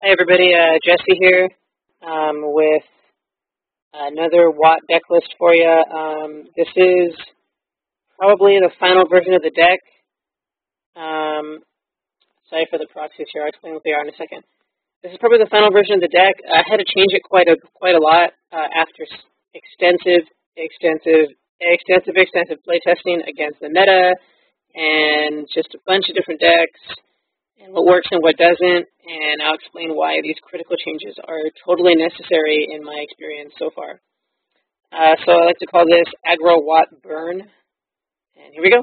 Hi everybody, Jesse here with another Watt deck list for you. This is probably the final version of the deck. Sorry for the proxies here, I'll explain what they are in a second. This is probably the final version of the deck. I had to change it quite a lot after extensive playtesting against the meta and just a bunch of different decks, and what works and what doesn't, and I'll explain why these critical changes are totally necessary in my experience so far. So I like to call this Aggro Watt Burn, and here we go.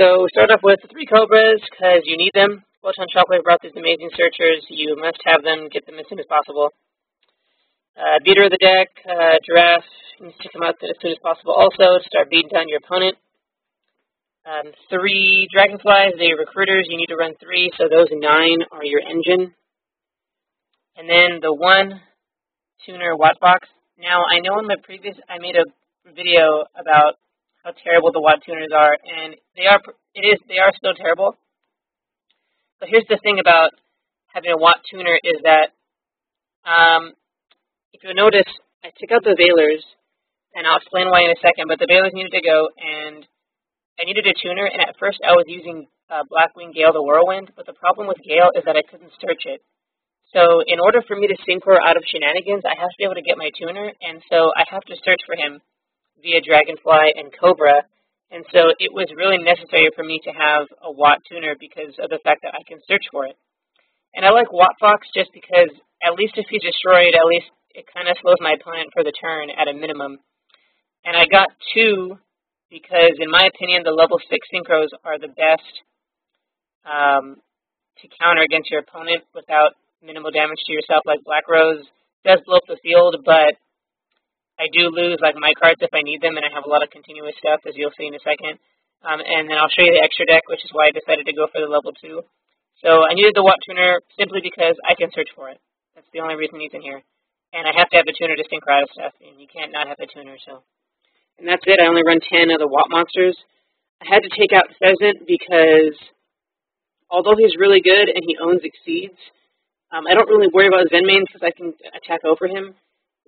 So we start off with the 3 Cobras, because you need them. Photon Shockwave brought these amazing searchers. You must have them, get them as soon as possible. Beater of the deck, Giraffe, needs to come out as soon as possible also to start beating down your opponent. 3 Dragonflies, they're recruiters, you need to run 3, so those 9 are your engine. And then the 1 tuner Watt box. Now, I know in my I made a video about how terrible the Watt tuners are, and they are still terrible. But here's the thing about having a Watt tuner is that, if you'll notice, I took out the Veilers, and I'll explain why in a second, but the Veilers needed to go, and I needed a tuner, and at first I was using Blackwing Gale the Whirlwind, but the problem with Gale is that I couldn't search it. So in order for me to synchro out of shenanigans, I have to be able to get my tuner, and so I have to search for him via Dragonfly and Cobra, and so it was really necessary for me to have a Watt tuner because of the fact that I can search for it. And I like Watt Fox just because at least if he's destroyed, at least it kind of slows my opponent for the turn at a minimum. And I got 2 because, in my opinion, the level 6 synchros are the best to counter against your opponent without minimal damage to yourself. Like Black Rose does blow up the field, but I do lose like my cards if I need them, and I have a lot of continuous stuff, as you'll see in a second. And then I'll show you the extra deck, which is why I decided to go for the level 2. So I needed the Watt tuner simply because I can search for it. That's the only reason he's in here. And I have to have a tuner to synchro out of stuff, and you can't not have a tuner, so. And that's it. I only run 10 of the Watt monsters. I had to take out Pheasant because, although he's really good and he owns Exceeds, I don't really worry about Zenmain because I can attack over him.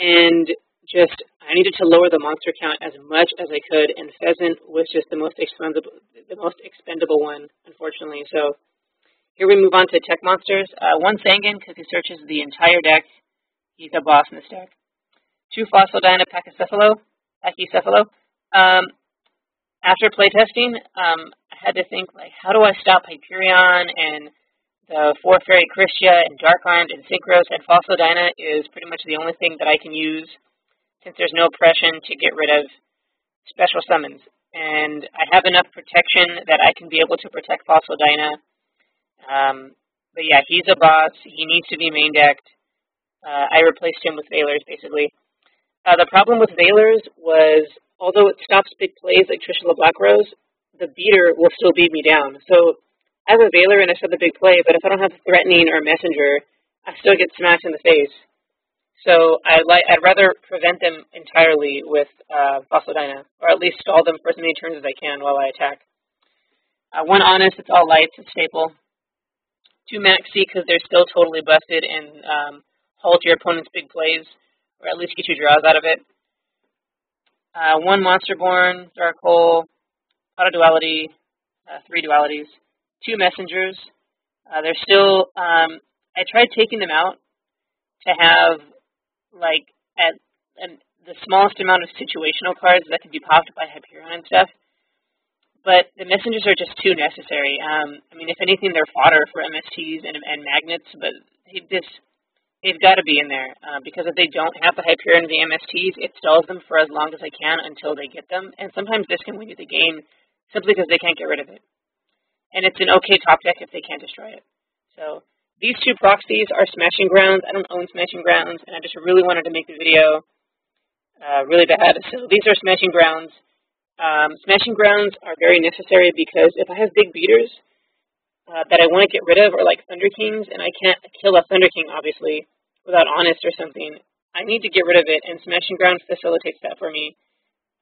And I needed to lower the monster count as much as I could, and Pheasant was just the most expendable one, unfortunately. So here we move on to tech monsters. 1 Sangan because he searches the entire deck. He's a boss in this deck. 2 Phosphodina Pachycephalo. After playtesting, I had to think, like, how do I stop Hyperion and the 4 Fairy Christia and Dark Armed and Synchros, and Phosphodina is pretty much the only thing that I can use since there's no oppression to get rid of special summons. And I have enough protection that I can be able to protect Phosphodina. But yeah, he's a boss. He needs to be main decked. I replaced him with Veilers, basically. The problem with Veilers was, although it stops big plays like Trishula Black Rose, the beater will still beat me down. So I have a Veiler and I stop the big play, but if I don't have Threatening or Messenger, I still get smacked in the face. So I'd rather prevent them entirely with Phosphodina, or at least stall them for as many turns as I can while I attack. 1 Honest, it's all lights, it's staple. 2 Maxi because they're still totally busted and halt your opponent's big plays, or at least get your draws out of it. 1 Monsterborn, Dark Hole, Auto Duality, 3 Dualities, 2 Messengers. They're still, I tried taking them out to have, like, the smallest amount of situational cards that could be popped by Hyperion and stuff. But the Messengers are just too necessary. I mean, if anything, they're fodder for MSTs and magnets, but they've got to be in there, because if they don't have the Hyperion and the MSTs, it stalls them for as long as I can until they get them, and sometimes this can win you the game simply because they can't get rid of it. And it's an okay top deck if they can't destroy it. So these 2 proxies are Smashing Grounds. I don't own Smashing Grounds, and I just really wanted to make the video really bad. So these are Smashing Grounds. Smashing Grounds are very necessary because if I have big beaters that I want to get rid of, or like Thunder Kings, and I can't kill a Thunder King, obviously, without Honest or something, I need to get rid of it, and Smashing Ground facilitates that for me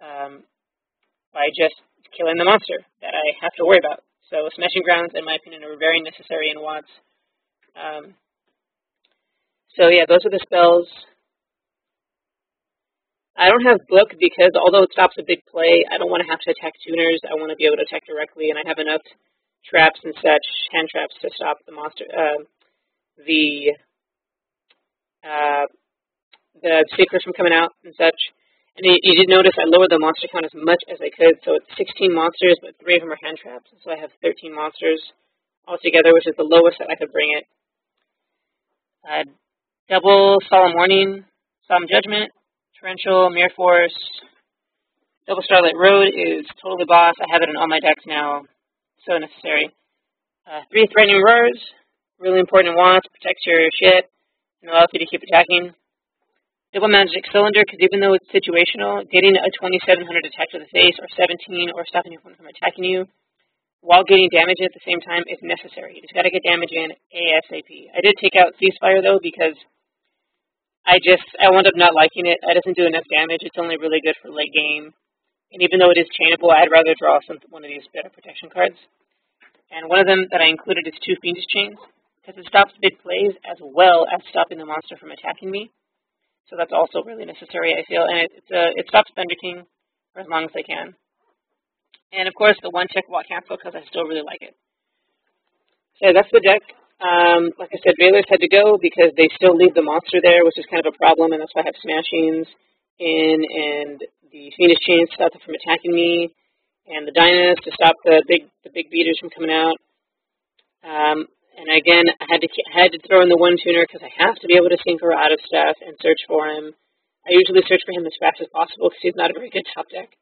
by just killing the monster that I have to worry about. So Smashing Grounds, in my opinion, are very necessary in Watts. So yeah, those are the spells. I don't have Book because although it stops a big play, I don't want to have to attack tuners. I want to be able to attack directly, and I have enough traps and such, hand traps, to stop the monster, the secrets from coming out and such. And you did notice I lowered the monster count as much as I could, so it's 16 monsters, but 3 of them are hand traps, so I have 13 monsters altogether, which is the lowest that I could bring it. Double Solemn Warning, Solemn Judgment, Torrential, Mirror Force, Double Starlight Road is totally boss. I have it in all my decks now, so necessary. 3 Threatening Roars, really important once, protects your shit, and allows you to keep attacking. Double Magic Cylinder, because even though it's situational, getting a 2700 attack to the face, or 17, or stopping your opponent from attacking you, while getting damage at the same time is necessary. You just got to get damage in ASAP. I did take out Ceasefire, though, because I wound up not liking it. It doesn't do enough damage. It's only really good for late game. And even though it is chainable, I'd rather draw one of these better protection cards. And one of them that I included is 2 Fiendish Chains, because it stops big plays as well as stopping the monster from attacking me. So that's also really necessary, I feel. And it stops Thunder King for as long as I can. And of course, the 1-tick Walk Cancel, because I still really like it. So that's the deck. Like I said, Veilers had to go because they still leave the monster there, which is kind of a problem, and that's why I have Smashings in, and the Fiendish Chains to stop them from attacking me, and the Dynas to stop the big beaters from coming out. And again, I had to throw in the 1 tuner because I have to be able to synchro out of stuff and search for him. I usually search for him as fast as possible because he's not a very good top deck.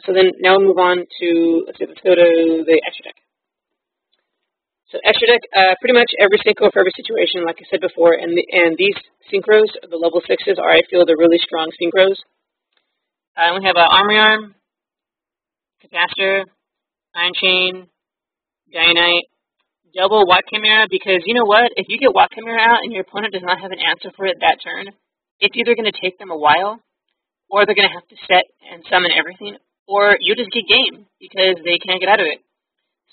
So then now we'll move on to, let's go to the extra deck. So extra deck, pretty much every synchro for every situation, like I said before, and these synchros, the level 6s, are, I feel, the really strong synchros. We have Armory Arm, Capacitor, Iron Chain, Dynamite, double Watt Chimera, because you know what? If you get Watt Chimera out and your opponent does not have an answer for it that turn, it's either going to take them a while, or they're going to have to set and summon everything, or you just get game because they can't get out of it.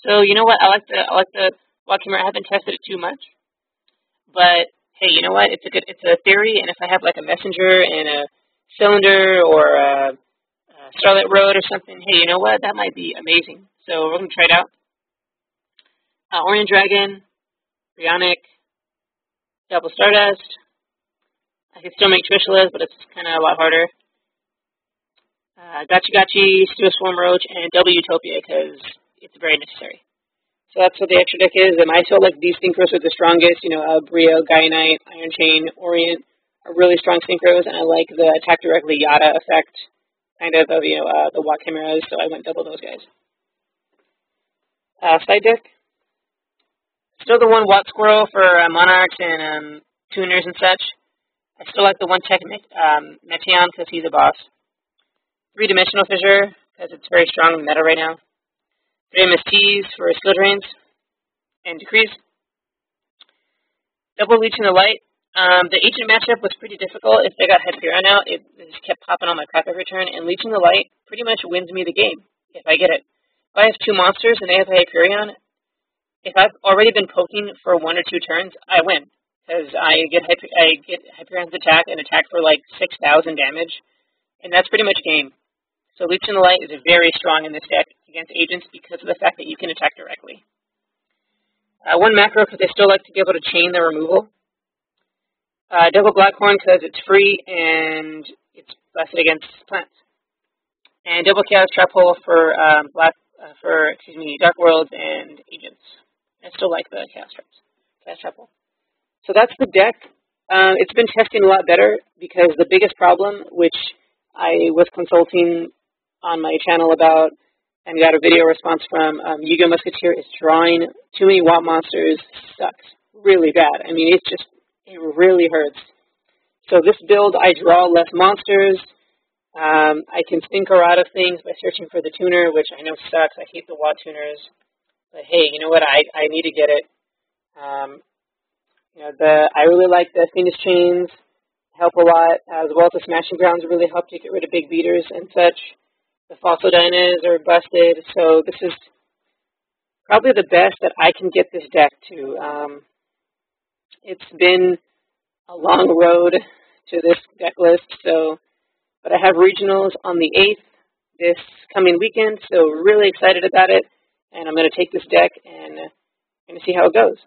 So you know what? I like the Watt Chimera. I haven't tested it too much, but hey, you know what? It's a theory, and if I have like a Messenger and a Cylinder or a Starlight Road or something, hey, you know what? That might be amazing. So we're going to try it out. Orient Dragon, Bionic, Double Stardust. I could still make Trishula's, but it's kind of a lot harder. Gachi, Steel Swarm Roach, and Double Utopia, because it's very necessary. So that's what the extra deck is, and I feel like these synchros are the strongest. You know, Brio, Guyanite, Iron Chain, Orient are really strong synchros, and I like the attack directly Yada effect, kind of the Watt Chimeras, so I went double those guys. Side deck. Still the 1 Watt Squirrel for Monarchs and tuners and such. I still like the 1-tech Meteon because he's a boss. 3-Dimensional Fissure because it's very strong in the meta right now. 3 MSTs for skill drains and decrease. Double Leech in the Light. The Agent matchup was pretty difficult. If they got Hyperion out, it just kept popping on my crap every turn, and Leech in the Light pretty much wins me the game if I get it. If I have 2 monsters and they have Hyperion, if I've already been poking for 1 or 2 turns, I win. Because I get Hyperion's attack and attack for like 6,000 damage, and that's pretty much game. So Leech in the Light is very strong in this deck against agents because of the fact that you can attack directly. 1 macro because I still like to be able to chain the removal. Double Blackhorn because it's free and it's blasted against plants. And double Chaos Trap Hole for Dark Worlds and agents. I still like the Chaos Trap Hole. So that's the deck. It's been testing a lot better because the biggest problem, which I was consulting on my channel about and got a video response from Yu-Gi-Oh! Musketeer, is drawing too many Watt monsters sucks really bad. I mean, it really hurts. So this build, I draw less monsters. I can synchro out of things by searching for the tuner, which I know sucks. I hate the Watt tuners. But hey, you know what? I need to get it. I really like the Fiendish Chains, help a lot, as well as the Smashing Grounds really help to get rid of big beaters and such. The Phosphodinas are busted, so this is probably the best that I can get this deck to. It's been a long road to this deck list, but I have regionals on the 8th this coming weekend, so really excited about it, and I'm going to take this deck and going to see how it goes.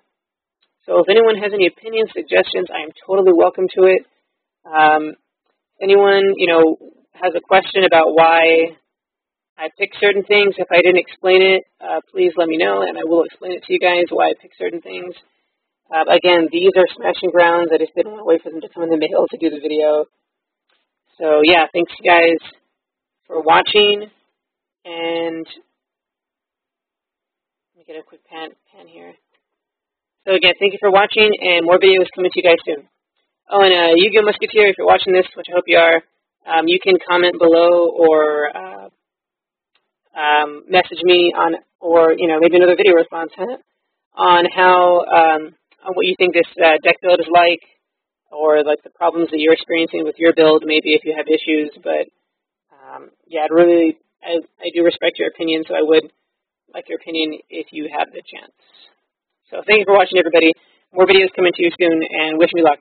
So if anyone has any opinions, suggestions, I am totally welcome to it. Anyone, has a question about why I pick certain things, if I didn't explain it, please let me know, and I will explain it to you guys why I pick certain things. Again, these are smashing grounds. I just didn't want to wait for them to come in the mail to do the video. So yeah, thanks guys for watching, and let me get a quick pan here. So again, thank you for watching, and more videos coming to you guys soon. Oh, and Yu-Gi-Oh! Musketeer, if you're watching this, which I hope you are, you can comment below or message me on, or maybe another video response on how on what you think this deck build is like, or like the problems that you're experiencing with your build, maybe if you have issues. But yeah, I do respect your opinion, so I would like your opinion if you have the chance. So thank you for watching, everybody. More videos coming to you soon, and wish me luck.